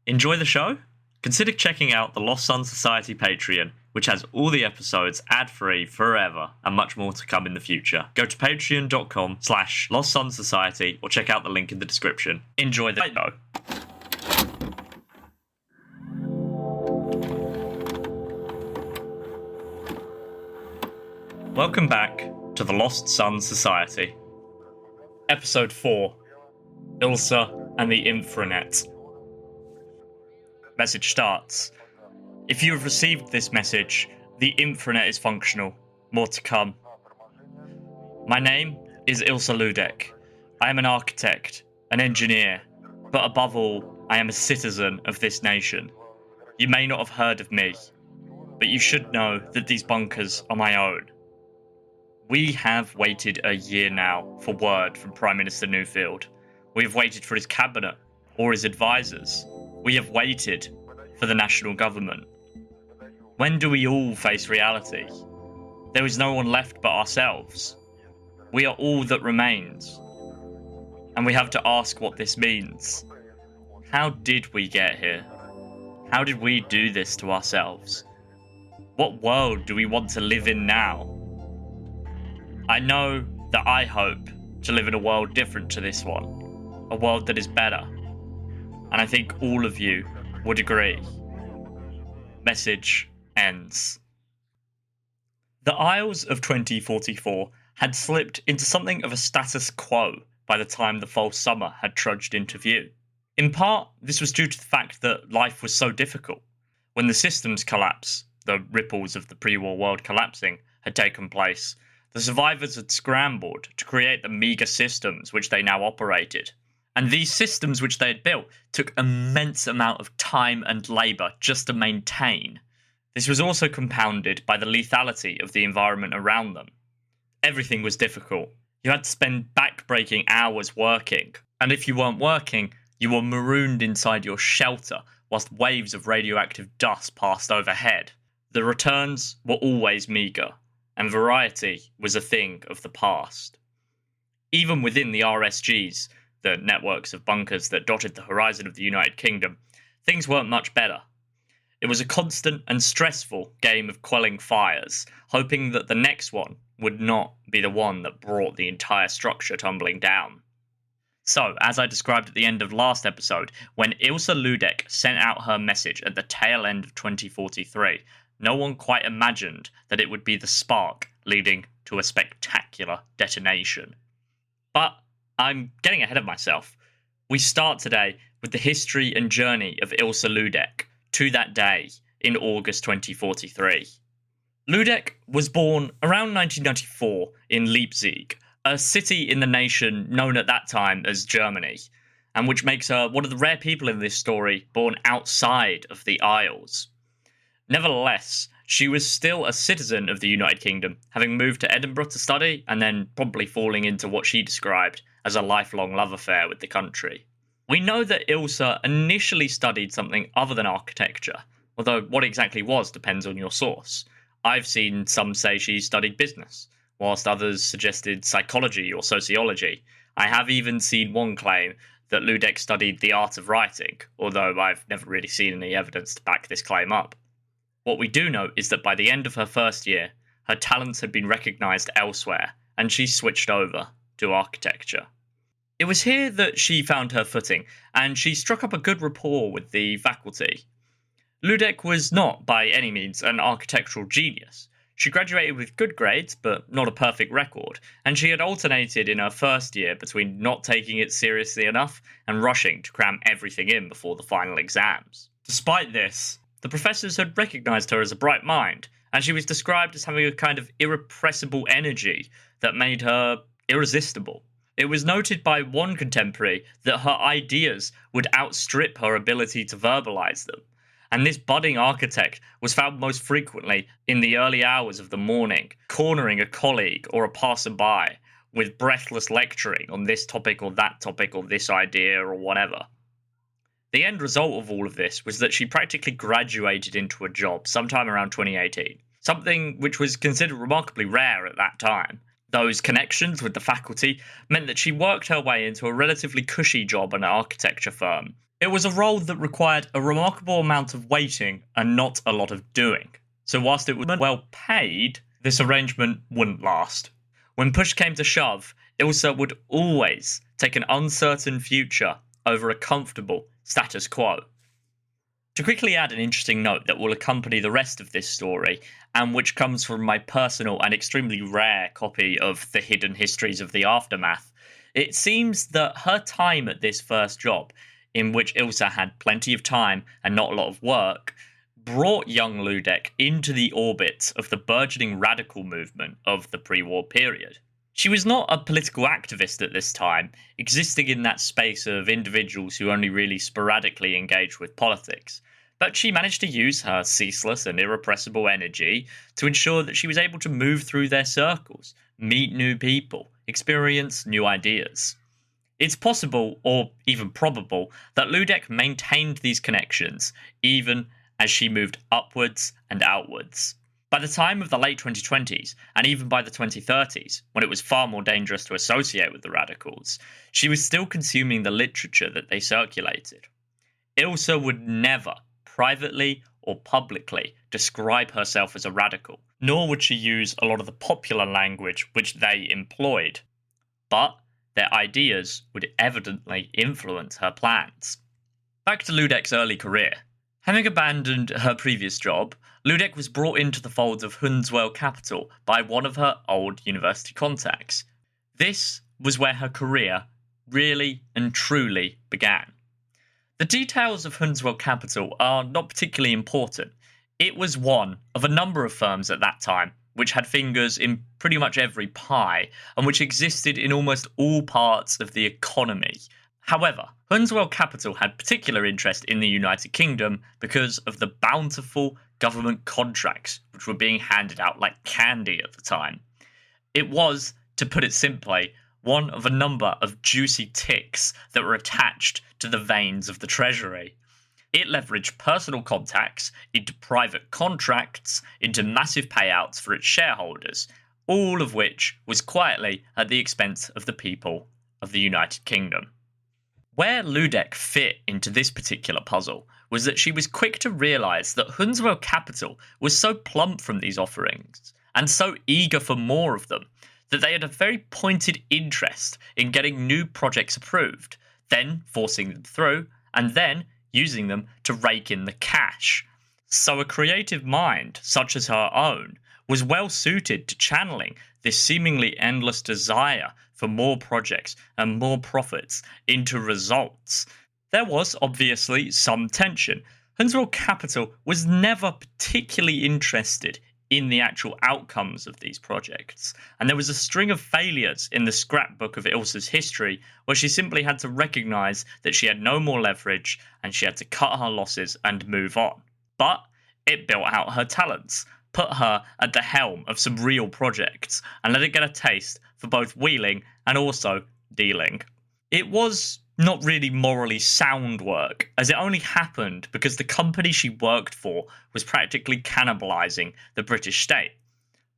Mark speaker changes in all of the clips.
Speaker 1: Enjoy the show? Consider checking out the Lost Sun Society Patreon, which has all the episodes ad-free forever and much more to come in the future. Go to patreon.com/Lost Sun Society or check out the link in the description. Enjoy the show. Welcome back to the Lost Sun Society. Episode 4, Ilsa and the Infranet. Message starts. If you have received this message, the Infranet is functional. More to come. My name is Ilsa Ludecke. I am an architect, an engineer, but above all, I am a citizen of this nation. You may not have heard of me, but you should know that these bunkers are my own. We have waited a year now for word from Prime Minister Newfield. We have waited for his cabinet or his advisors. We have waited for the national government. When do we all face reality? There is no one left but ourselves. We are all that remains. And we have to ask what this means. How did we get here? How did we do this to ourselves? What world do we want to live in now? I know that I hope to live in a world different to this one. A world that is better. And I think all of you would agree. Message ends. The Isles of 2044 had slipped into something of a status quo by the time the false summer had trudged into view. In part, this was due to the fact that life was so difficult. When the systems collapse, the ripples of the pre-war world collapsing, had taken place, the survivors had scrambled to create the meagre systems which they now operated. And these systems which they had built took immense amount of time and labour just to maintain. This was also compounded by the lethality of the environment around them. Everything was difficult. You had to spend back-breaking hours working, and if you weren't working, you were marooned inside your shelter whilst waves of radioactive dust passed overhead. The returns were always meagre, and variety was a thing of the past. Even within the RSGs, the networks of bunkers that dotted the horizon of the United Kingdom, things weren't much better. It was a constant and stressful game of quelling fires, hoping that the next one would not be the one that brought the entire structure tumbling down. So, as I described at the end of last episode, when Ilsa Ludecke sent out her message at the tail end of 2043, no one quite imagined that it would be the spark leading to a spectacular detonation. But I'm getting ahead of myself. We start today with the history and journey of Ilsa Ludecke to that day in August 2043. Ludecke was born around 1994 in Leipzig, a city in the nation known at that time as Germany, and which makes her one of the rare people in this story born outside of the Isles. Nevertheless, she was still a citizen of the United Kingdom, having moved to Edinburgh to study and then probably falling into what she described as a lifelong love affair with the country. We know that Ilsa initially studied something other than architecture, although what exactly was depends on your source. I've seen some say she studied business, whilst others suggested psychology or sociology. I have even seen one claim that Ludecke studied the art of writing, although I've never really seen any evidence to back this claim up. What we do know is that by the end of her first year, her talents had been recognised elsewhere, and she switched over to architecture. It was here that she found her footing, and she struck up a good rapport with the faculty. Ludecke was not, by any means, an architectural genius. She graduated with good grades, but not a perfect record, and she had alternated in her first year between not taking it seriously enough and rushing to cram everything in before the final exams. Despite this, the professors had recognised her as a bright mind, and she was described as having a kind of irrepressible energy that made her irresistible. It was noted by one contemporary that her ideas would outstrip her ability to verbalise them, and this budding architect was found most frequently in the early hours of the morning, cornering a colleague or a passer-by with breathless lecturing on this topic or that topic or this idea or whatever. The end result of all of this was that she practically graduated into a job sometime around 2018, something which was considered remarkably rare at that time. Those connections with the faculty meant that she worked her way into a relatively cushy job in an architecture firm, It was a role that required a remarkable amount of waiting and not a lot of doing. So whilst it was well paid, this arrangement wouldn't last. When push came to shove, Ilsa would always take an uncertain future over a comfortable status quo. To quickly add an interesting note that will accompany the rest of this story, and which comes from my personal and extremely rare copy of The Hidden Histories of the Aftermath, it seems that her time at this first job, in which Ilsa had plenty of time and not a lot of work, brought young Ludecke into the orbit of the burgeoning radical movement of the pre-war period. She was not a political activist at this time, existing in that space of individuals who only really sporadically engage with politics, but she managed to use her ceaseless and irrepressible energy to ensure that she was able to move through their circles, meet new people, experience new ideas. It's possible, or even probable, that Ludecke maintained these connections even as she moved upwards and outwards. By the time of the late 2020s, and even by the 2030s, when it was far more dangerous to associate with the radicals, she was still consuming the literature that they circulated. Ilsa would never, privately or publicly, describe herself as a radical, nor would she use a lot of the popular language which they employed. But their ideas would evidently influence her plans. Back to Ludecke's early career. Having abandoned her previous job, Ludecke was brought into the folds of Hughes Capital by one of her old university contacts. This was where her career really and truly began. The details of Hughes Capital are not particularly important. It was one of a number of firms at that time which had fingers in pretty much every pie and which existed in almost all parts of the economy. However, Hughes Capital had particular interest in the United Kingdom because of the bountiful government contracts which were being handed out like candy at the time. It was, to put it simply, one of a number of juicy ticks that were attached to the veins of the Treasury. It leveraged personal contacts into private contracts, into massive payouts for its shareholders, all of which was quietly at the expense of the people of the United Kingdom. Where Ludecke fit into this particular puzzle was that she was quick to realise that Hughes Capital was so plump from these offerings, and so eager for more of them, that they had a very pointed interest in getting new projects approved, then forcing them through, and then using them to rake in the cash. So a creative mind, such as her own, was well suited to channeling this seemingly endless desire for more projects and more profits into results. There was obviously some tension. Hughes Capital was never particularly interested in the actual outcomes of these projects, and there was a string of failures in the scrapbook of Ilsa's history where she simply had to recognise that she had no more leverage and she had to cut her losses and move on. But it built out her talents, put her at the helm of some real projects, and let her get a taste for both wheeling and also dealing. It was not really morally sound work, as it only happened because the company she worked for was practically cannibalising the British state.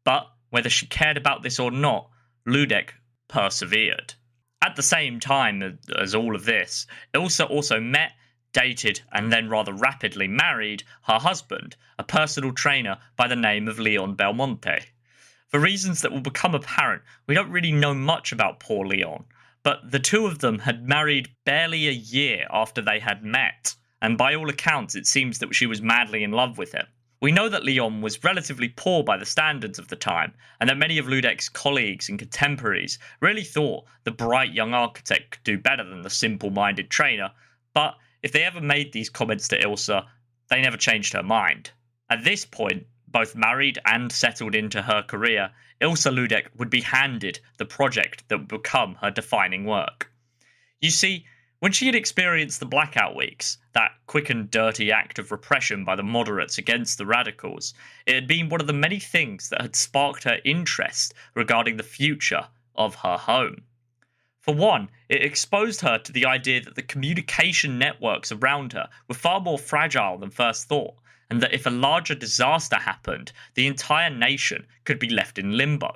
Speaker 1: But whether she cared about this or not, Ludecke persevered. At the same time as all of this, Ilsa also met, dated, and then rather rapidly married her husband, a personal trainer by the name of Leon Belmonte. For reasons that will become apparent, we don't really know much about poor Leon, but the two of them had married barely a year after they had met, and by all accounts it seems that she was madly in love with him. We know that Leon was relatively poor by the standards of the time, and that many of Ludecke's colleagues and contemporaries really thought the bright young architect could do better than the simple-minded trainer, but if they ever made these comments to Ilsa, they never changed her mind. At this point, both married and settled into her career, Ilsa Ludecke would be handed the project that would become her defining work. You see, when she had experienced the blackout weeks, that quick and dirty act of repression by the moderates against the radicals, it had been one of the many things that had sparked her interest regarding the future of her home. For one, it exposed her to the idea that the communication networks around her were far more fragile than first thought, and that if a larger disaster happened, the entire nation could be left in limbo.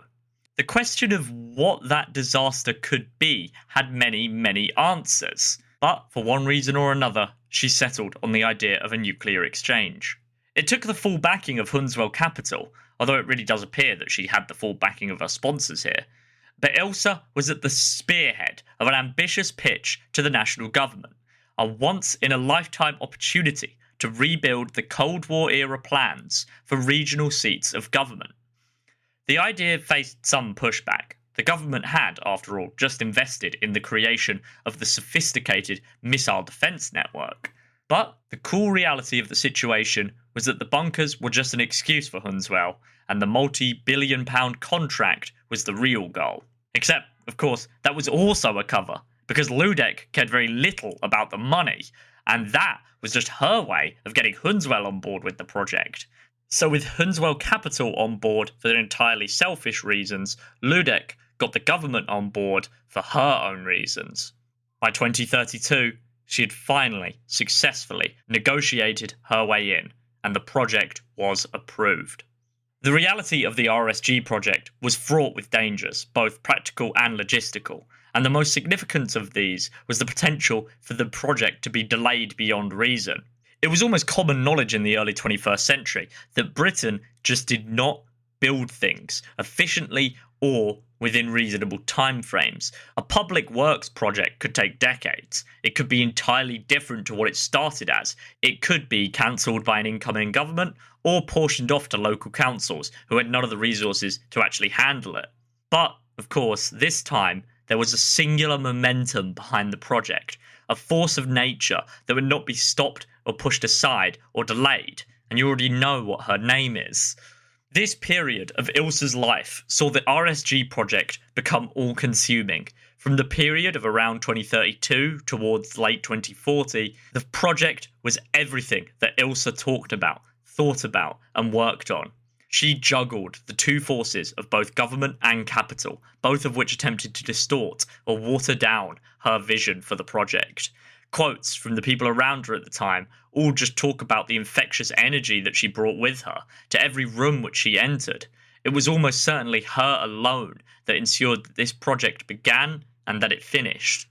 Speaker 1: The question of what that disaster could be had many, many answers. But for one reason or another, she settled on the idea of a nuclear exchange. It took the full backing of Hunswell Capital, although it really does appear that she had the full backing of her sponsors here. But Ilsa was at the spearhead of an ambitious pitch to the national government, a once-in-a-lifetime opportunity to rebuild the Cold War-era plans for regional seats of government. The idea faced some pushback. The government had, after all, just invested in the creation of the sophisticated missile defense network. But the cool reality of the situation was that the bunkers were just an excuse for Hunswell, and the multi-billion-pound contract was the real goal. Except, of course, that was also a cover, because Ludecke cared very little about the money, and that was just her way of getting Hunswell on board with the project. So with Hunswell Capital on board for entirely selfish reasons, Ludecke got the government on board for her own reasons. By 2032, she had finally, successfully negotiated her way in, and the project was approved. The reality of the RSG project was fraught with dangers, both practical and logistical, and the most significant of these was the potential for the project to be delayed beyond reason. It was almost common knowledge in the early 21st century that Britain just did not build things efficiently or within reasonable timeframes. A public works project could take decades. It could be entirely different to what it started as. It could be cancelled by an incoming government or portioned off to local councils who had none of the resources to actually handle it. But, of course, this time there was a singular momentum behind the project, a force of nature that would not be stopped or pushed aside or delayed, and you already know what her name is. This period of Ilsa's life saw the RSG project become all-consuming. From the period of around 2032 towards late 2040, the project was everything that Ilsa talked about, thought about, and worked on. She juggled the two forces of both government and capital, both of which attempted to distort or water down her vision for the project. Quotes from the people around her at the time all just talk about the infectious energy that she brought with her to every room which she entered. It was almost certainly her alone that ensured that this project began and that it finished.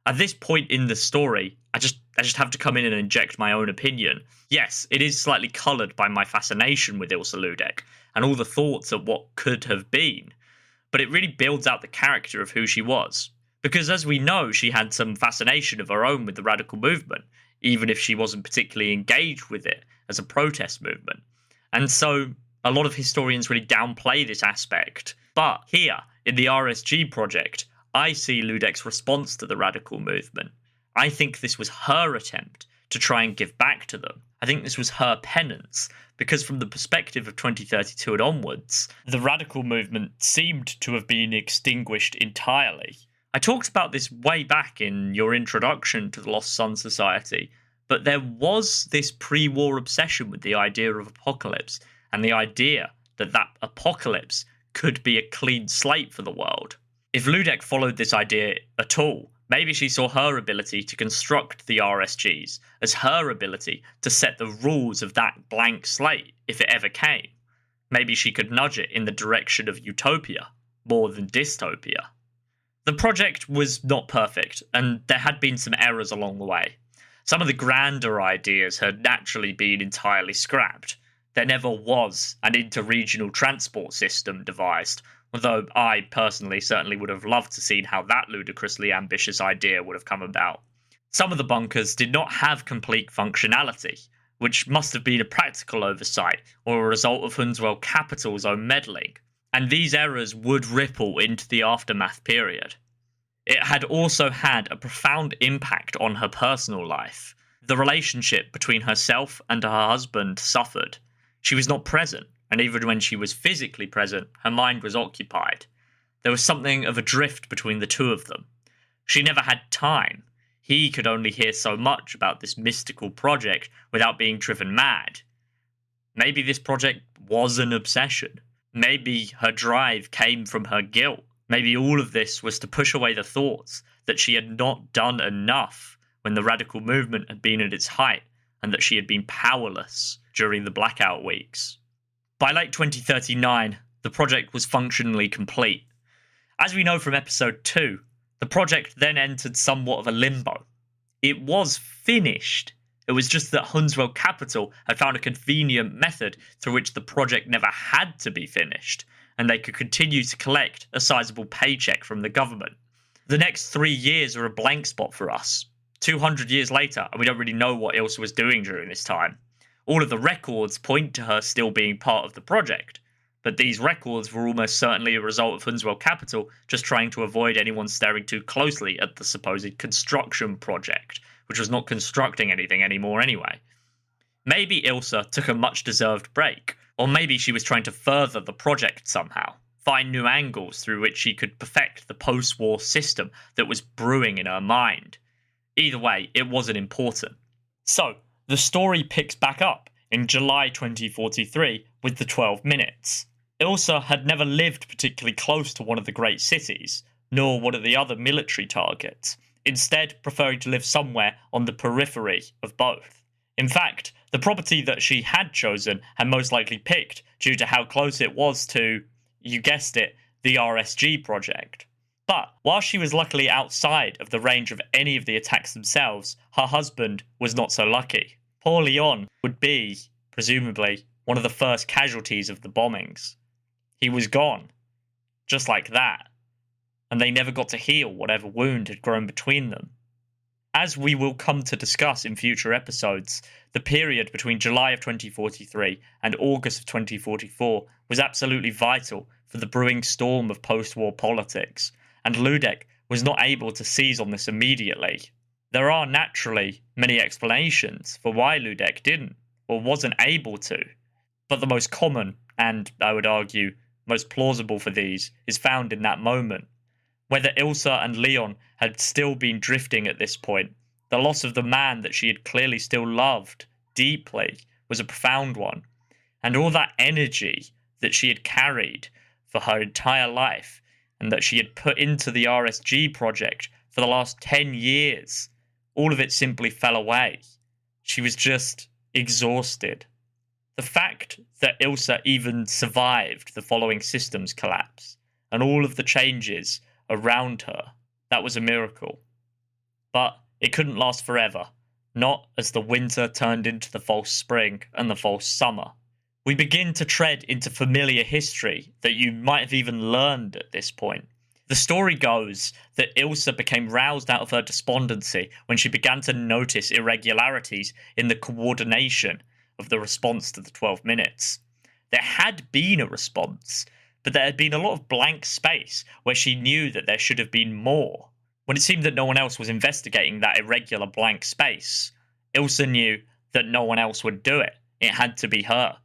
Speaker 1: At this point in the story, I just have to come in and inject my own opinion. Yes, it is slightly coloured by my fascination with Ilsa Ludecke and all the thoughts of what could have been, but it really builds out the character of who she was. Because as we know, she had some fascination of her own with the radical movement, even if she wasn't particularly engaged with it as a protest movement. And so a lot of historians really downplay this aspect. But here, in the RSG project, I see Ludecke's response to the radical movement. I think this was her attempt to try and give back to them. I think this was her penance, because from the perspective of 2032 and onwards, the radical movement seemed to have been extinguished entirely. I talked about this way back in your introduction to the Lost Sun Society, but there was this pre-war obsession with the idea of apocalypse, and the idea that that apocalypse could be a clean slate for the world. If Ludecke followed this idea at all, maybe she saw her ability to construct the RSGs as her ability to set the rules of that blank slate if it ever came. Maybe she could nudge it in the direction of utopia more than dystopia. The project was not perfect, and there had been some errors along the way. Some of the grander ideas had naturally been entirely scrapped. There never was an interregional transport system devised, although I personally certainly would have loved to see how that ludicrously ambitious idea would have come about. Some of the bunkers did not have complete functionality, which must have been a practical oversight or a result of Hunswell Capital's own meddling, and these errors would ripple into the aftermath period. It had also had a profound impact on her personal life. The relationship between herself and her husband suffered. She was not present, and even when she was physically present, her mind was occupied. There was something of a drift between the two of them. She never had time. He could only hear so much about this mystical project without being driven mad. Maybe this project was an obsession. Maybe her drive came from her guilt. Maybe all of this was to push away the thoughts that she had not done enough when the radical movement had been at its height, and that she had been powerless during the blackout weeks. By late 2039, the project was functionally complete. As we know from episode 2, the project then entered somewhat of a limbo. It was finished. It was just that Hunswell Capital had found a convenient method through which the project never had to be finished, and they could continue to collect a sizable paycheck from the government. The next 3 years are a blank spot for us. 200 years later, and we don't really know what Ilsa was doing during this time. All of the records point to her still being part of the project, but these records were almost certainly a result of Hunswell Capital just trying to avoid anyone staring too closely at the supposed construction project, which was not constructing anything anymore anyway. Maybe Ilsa took a much-deserved break, or maybe she was trying to further the project somehow, find new angles through which she could perfect the post-war system that was brewing in her mind. Either way, it wasn't important. So, the story picks back up in July 2043 with the 12 minutes. Ilsa had never lived particularly close to one of the great cities, nor one of the other military targets, instead preferring to live somewhere on the periphery of both. In fact, the property that she had chosen had most likely picked due to how close it was to, you guessed it, the RSG project. But while she was luckily outside of the range of any of the attacks themselves, her husband was not so lucky. Poor Leon would be, presumably, one of the first casualties of the bombings. He was gone, just like that, and they never got to heal whatever wound had grown between them. As we will come to discuss in future episodes, the period between July of 2043 and August of 2044 was absolutely vital for the brewing storm of post-war politics, and Ludecke was not able to seize on this immediately. There are naturally many explanations for why Ludecke didn't, or wasn't able to, but the most common, and I would argue, most plausible for these, is found in that moment. Whether Ilsa and Leon had still been drifting at this point, the loss of the man that she had clearly still loved deeply was a profound one, and all that energy that she had carried for her entire life, and that she had put into the RSG project for the last 10 years, all of it simply fell away. She was just exhausted. The fact that Ilsa even survived the following systems collapse, and all of the changes around her, that was a miracle. But it couldn't last forever, not as the winter turned into the false spring and the false summer. We begin to tread into familiar history that you might have even learned at this point. The story goes that Ilsa became roused out of her despondency when she began to notice irregularities in the coordination of the response to the 12 minutes. There had been a response, but there had been a lot of blank space where she knew that there should have been more. When it seemed that no one else was investigating that irregular blank space, Ilsa knew that no one else would do it. It had to be her.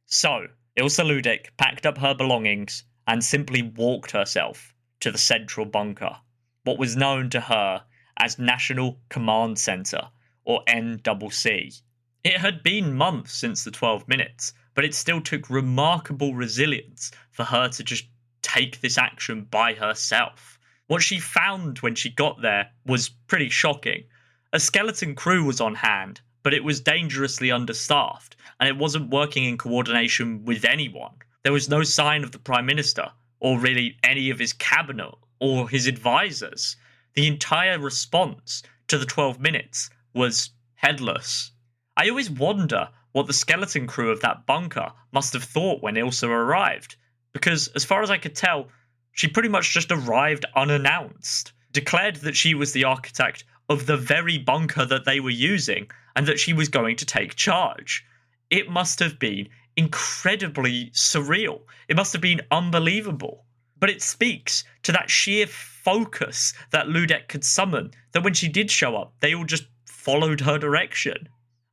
Speaker 1: So, Ilsa Ludecke packed up her belongings and simply walked herself to the central bunker, what was known to her as National Command Center, or NCC. It had been months since the 12 minutes, but it still took remarkable resilience for her to just take this action by herself. What she found when she got there was pretty shocking. A skeleton crew was on hand, but it was dangerously understaffed, and it wasn't working in coordination with anyone. There was no sign of the Prime Minister, or really any of his cabinet, or his advisors. The entire response to the 12 minutes was headless. I always wonder what the skeleton crew of that bunker must have thought when Ilsa arrived, because as far as I could tell, she pretty much just arrived unannounced, declared that she was the architect of the very bunker that they were using, and that she was going to take charge. It must have been incredibly surreal. It must have been unbelievable. But it speaks to that sheer focus that Ludecke could summon, that when she did show up, they all just followed her direction.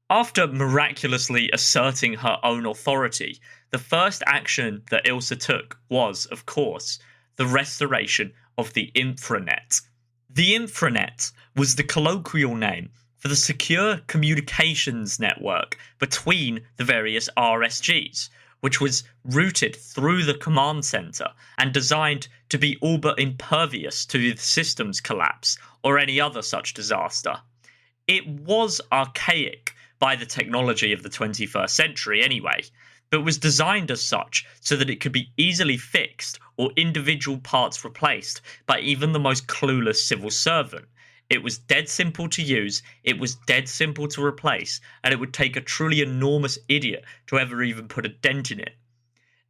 Speaker 1: After miraculously asserting her own authority, the first action that Ilsa took was, of course, the restoration of the Infranet. The Infranet was the colloquial name for the secure communications network between the various RSGs, which was routed through the command center and designed to be all but impervious to the system's collapse or any other such disaster. It was archaic by the technology of the 21st century anyway, but was designed as such so that it could be easily fixed or individual parts replaced by even the most clueless civil servant. It was dead simple to use, it was dead simple to replace, and it would take a truly enormous idiot to ever even put a dent in it.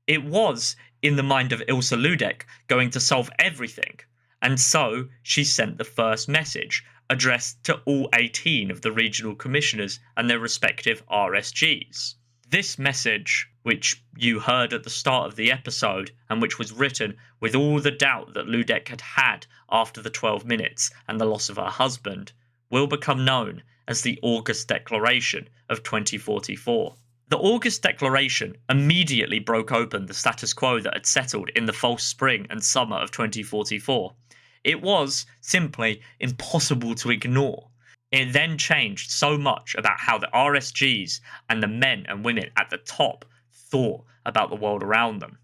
Speaker 1: It was, in the mind of Ilsa Ludecke, going to solve everything, and so she sent the first message, addressed to all 18 of the regional commissioners and their respective RSGs. This message, which you heard at the start of the episode, and which was written with all the doubt that Ludecke had had after the 12 minutes and the loss of her husband, will become known as the August Declaration of 2044. The August Declaration immediately broke open the status quo that had settled in the false spring and summer of 2044. It was simply impossible to ignore. It then changed so much about how the RSGs and the men and women at the top thought about the world around them.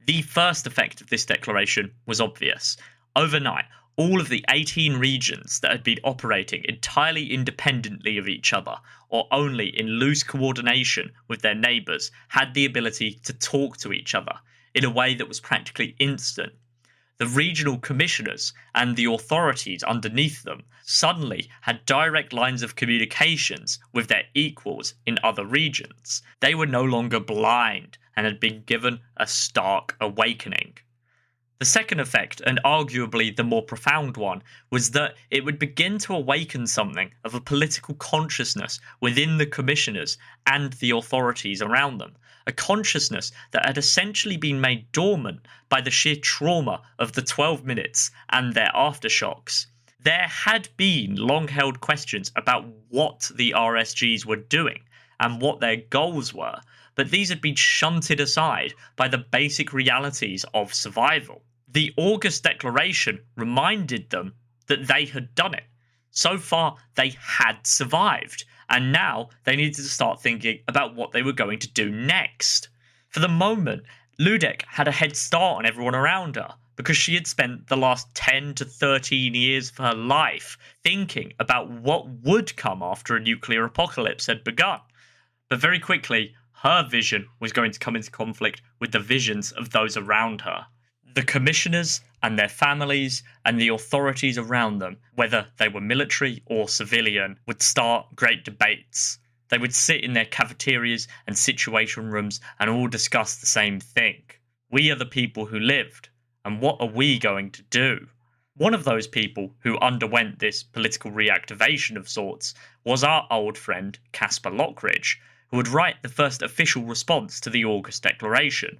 Speaker 1: The first effect of this declaration was obvious. Overnight, all of the 18 regions that had been operating entirely independently of each other, or only in loose coordination with their neighbours, had the ability to talk to each other in a way that was practically instant. The regional commissioners and the authorities underneath them suddenly had direct lines of communications with their equals in other regions. They were no longer blind and had been given a stark awakening. The second effect, and arguably the more profound one, was that it would begin to awaken something of a political consciousness within the commissioners and the authorities around them, a consciousness that had essentially been made dormant by the sheer trauma of the 12 minutes and their aftershocks. There had been long-held questions about what the RSGs were doing and what their goals were, but these had been shunted aside by the basic realities of survival. The August Declaration reminded them that they had done it. So far, they had survived, and now they needed to start thinking about what they were going to do next. For the moment, Ludecke had a head start on everyone around her, because she had spent the last 10 to 13 years of her life thinking about what would come after a nuclear apocalypse had begun. But very quickly, her vision was going to come into conflict with the visions of those around her. The commissioners and their families and the authorities around them, whether they were military or civilian, would start great debates. They would sit in their cafeterias and situation rooms and all discuss the same thing. We are the people who lived, and what are we going to do? One of those people who underwent this political reactivation of sorts was our old friend Caspar Lockridge, who would write the first official response to the August Declaration.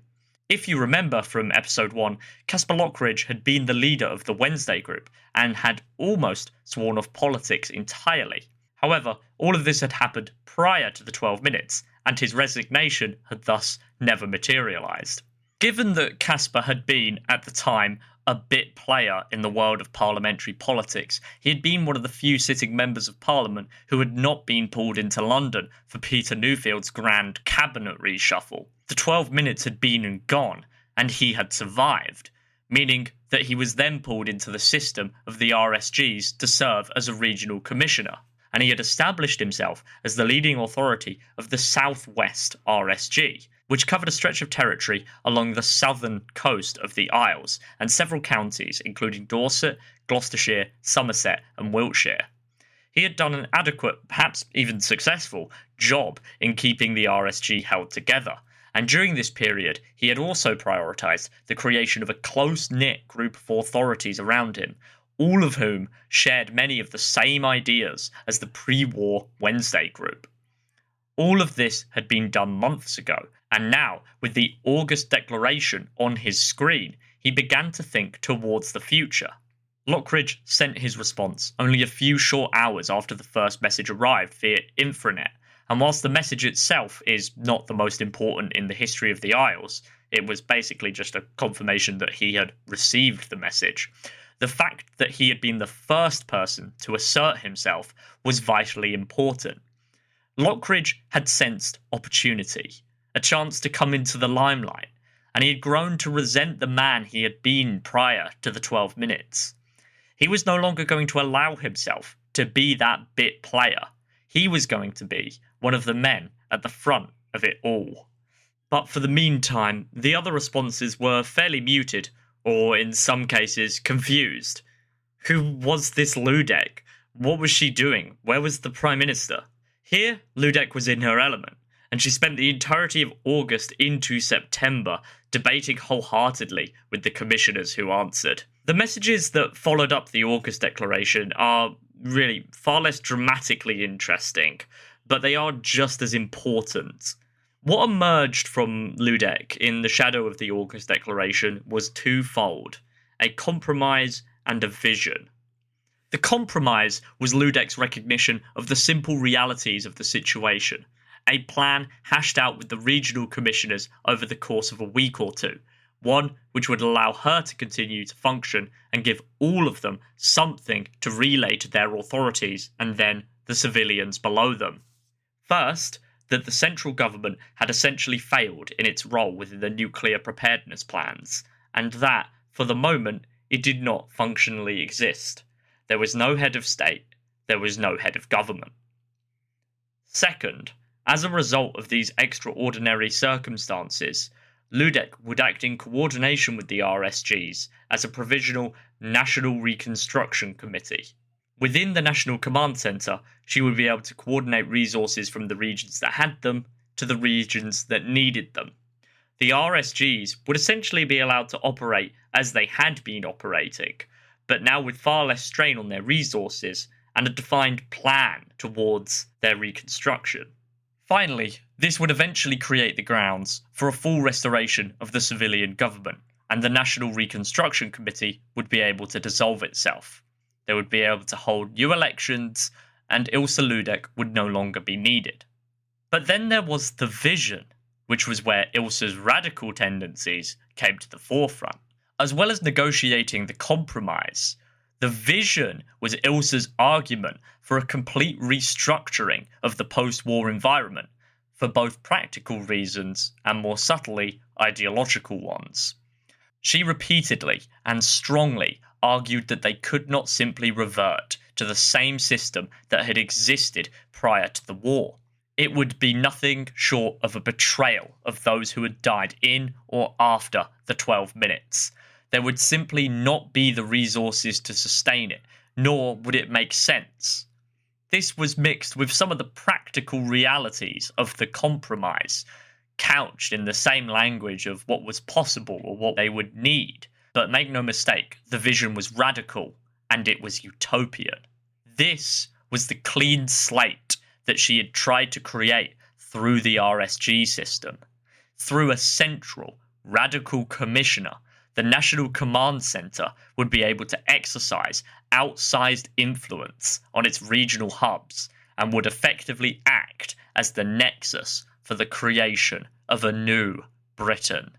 Speaker 1: If you remember from episode 1, Caspar Lockridge had been the leader of the Wednesday group and had almost sworn off politics entirely. However, all of this had happened prior to the 12 minutes, and his resignation had thus never materialised. Given that Caspar had been, at the time, a bit player in the world of parliamentary politics, he had been one of the few sitting members of Parliament who had not been pulled into London for Peter Newfield's grand cabinet reshuffle. The 12 minutes had been and gone, and he had survived, meaning that he was then pulled into the system of the RSGs to serve as a regional commissioner, and he had established himself as the leading authority of the South West RSG, which covered a stretch of territory along the southern coast of the Isles and several counties, including Dorset, Gloucestershire, Somerset, and Wiltshire. He had done an adequate, perhaps even successful, job in keeping the RSG held together, and during this period he had also prioritised the creation of a close-knit group of authorities around him, all of whom shared many of the same ideas as the pre-war Wednesday group. All of this had been done months ago, and now, with the August Declaration on his screen, he began to think towards the future. Lockridge sent his response only a few short hours after the first message arrived via Infranet, and whilst the message itself is not the most important in the history of the Isles, it was basically just a confirmation that he had received the message. The fact that he had been the first person to assert himself was vitally important. Lockridge had sensed opportunity, a chance to come into the limelight, and he had grown to resent the man he had been prior to the 12 minutes. He was no longer going to allow himself to be that bit player. He was going to be one of the men at the front of it all. But for the meantime, the other responses were fairly muted, or in some cases confused. Who was this Ludecke? What was she doing? Where was the Prime Minister? Here, Ludecke was in her element, and she spent the entirety of August into September debating wholeheartedly with the commissioners who answered. The messages that followed up the August Declaration are really far less dramatically interesting, but they are just as important. What emerged from Ludecke in the shadow of the August Declaration was twofold: a compromise and a vision. The compromise was Ludecke's recognition of the simple realities of the situation, a plan hashed out with the regional commissioners over the course of a week or two, one which would allow her to continue to function and give all of them something to relay to their authorities and then the civilians below them. First, that the central government had essentially failed in its role within the nuclear preparedness plans, and that, for the moment, it did not functionally exist. There was no head of state, there was no head of government. Second, as a result of these extraordinary circumstances, Ludecke would act in coordination with the RSGs as a provisional National Reconstruction Committee. Within the National Command Centre, she would be able to coordinate resources from the regions that had them to the regions that needed them. The RSGs would essentially be allowed to operate as they had been operating, but now with far less strain on their resources and a defined plan towards their reconstruction. Finally, this would eventually create the grounds for a full restoration of the civilian government, and the National Reconstruction Committee would be able to dissolve itself. They would be able to hold new elections, and Ilsa Ludecke would no longer be needed. But then there was the vision, which was where Ilsa's radical tendencies came to the forefront. As well as negotiating the compromise, the vision was Ilsa's argument for a complete restructuring of the post-war environment, for both practical reasons and more subtly ideological ones. She repeatedly and strongly argued that they could not simply revert to the same system that had existed prior to the war. It would be nothing short of a betrayal of those who had died in or after the 12 minutes. There would simply not be the resources to sustain it, nor would it make sense. This was mixed with some of the practical realities of the compromise, couched in the same language of what was possible or what they would need. But make no mistake, the vision was radical and it was utopian. This was the clean slate that she had tried to create through the RSG system. Through a central, radical commissioner, the National Command Centre would be able to exercise outsized influence on its regional hubs and would effectively act as the nexus for the creation of a new Britain.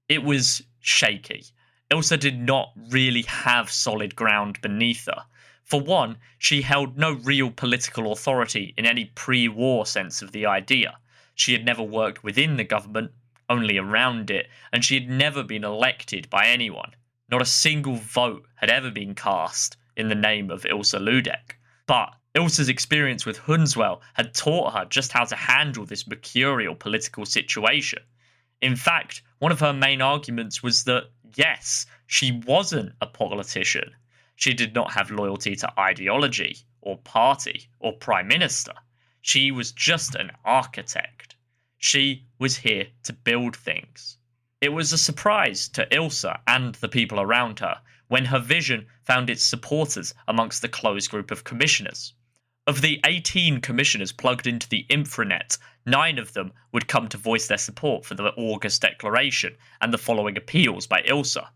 Speaker 1: It was shaky. Ilsa did not really have solid ground beneath her. For one, she held no real political authority in any pre-war sense of the idea. She had never worked within the government, only around it, and she had never been elected by anyone. Not a single vote had ever been cast in the name of Ilsa Ludecke. But Ilsa's experience with Hunswell had taught her just how to handle this mercurial political situation. In fact, one of her main arguments was that, yes, she wasn't a politician. She did not have loyalty to ideology, or party, or prime minister. She was just an architect. She was here to build things. It was a surprise to Ilsa and the people around her when her vision found its supporters amongst the close group of commissioners. Of the 18 commissioners plugged into the Infranet, 9 of them would come to voice their support for the August Declaration and the following appeals by Ilsa.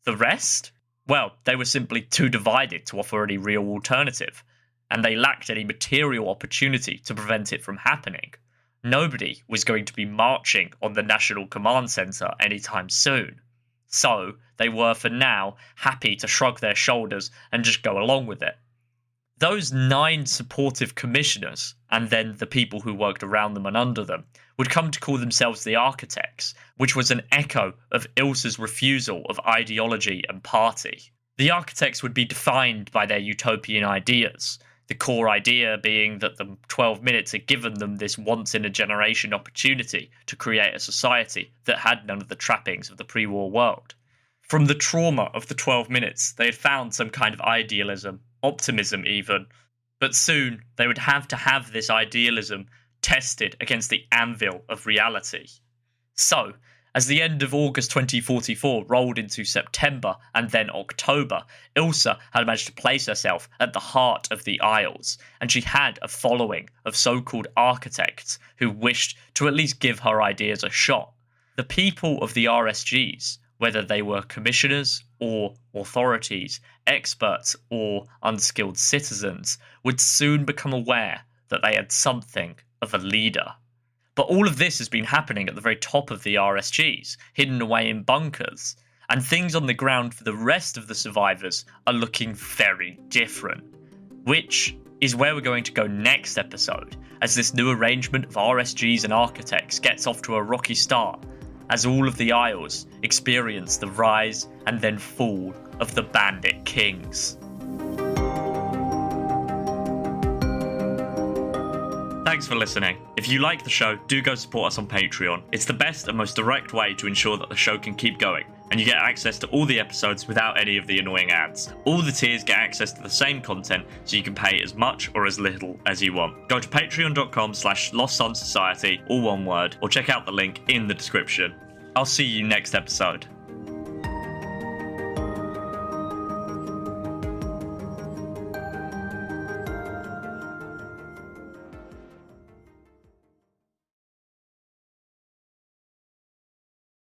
Speaker 1: The rest? Well, they were simply too divided to offer any real alternative, and they lacked any material opportunity to prevent it from happening. Nobody was going to be marching on the National Command Centre anytime soon. So, they were for now happy to shrug their shoulders and just go along with it. Those 9 supportive commissioners, and then the people who worked around them and under them, would come to call themselves the architects, which was an echo of Ilsa's refusal of ideology and party. The architects would be defined by their utopian ideas, the core idea being that the 12 minutes had given them this once-in-a-generation opportunity to create a society that had none of the trappings of the pre-war world. From the trauma of the 12 minutes, they had found some kind of idealism, optimism even. But soon, they would have to have this idealism tested against the anvil of reality. So, as the end of August 2044 rolled into September and then October, Ilsa had managed to place herself at the heart of the Isles, and she had a following of so-called architects who wished to at least give her ideas a shot. The people of the RSGs, whether they were commissioners or authorities, experts or unskilled citizens, would soon become aware that they had something of a leader. But all of this has been happening at the very top of the RSGs, hidden away in bunkers, and things on the ground for the rest of the survivors are looking very different. Which is where we're going to go next episode, as this new arrangement of RSGs and architects gets off to a rocky start, as all of the Isles experience the rise and then fall of the Bandit Kings. Thanks for listening. If you like the show, do go support us on Patreon. It's the best and most direct way to ensure that the show can keep going, and you get access to all the episodes without any of the annoying ads. All the tiers get access to the same content, so you can pay as much or as little as you want. Go to patreon.com/LostSunSociety, all one word, or check out the link in the description. I'll see you next episode.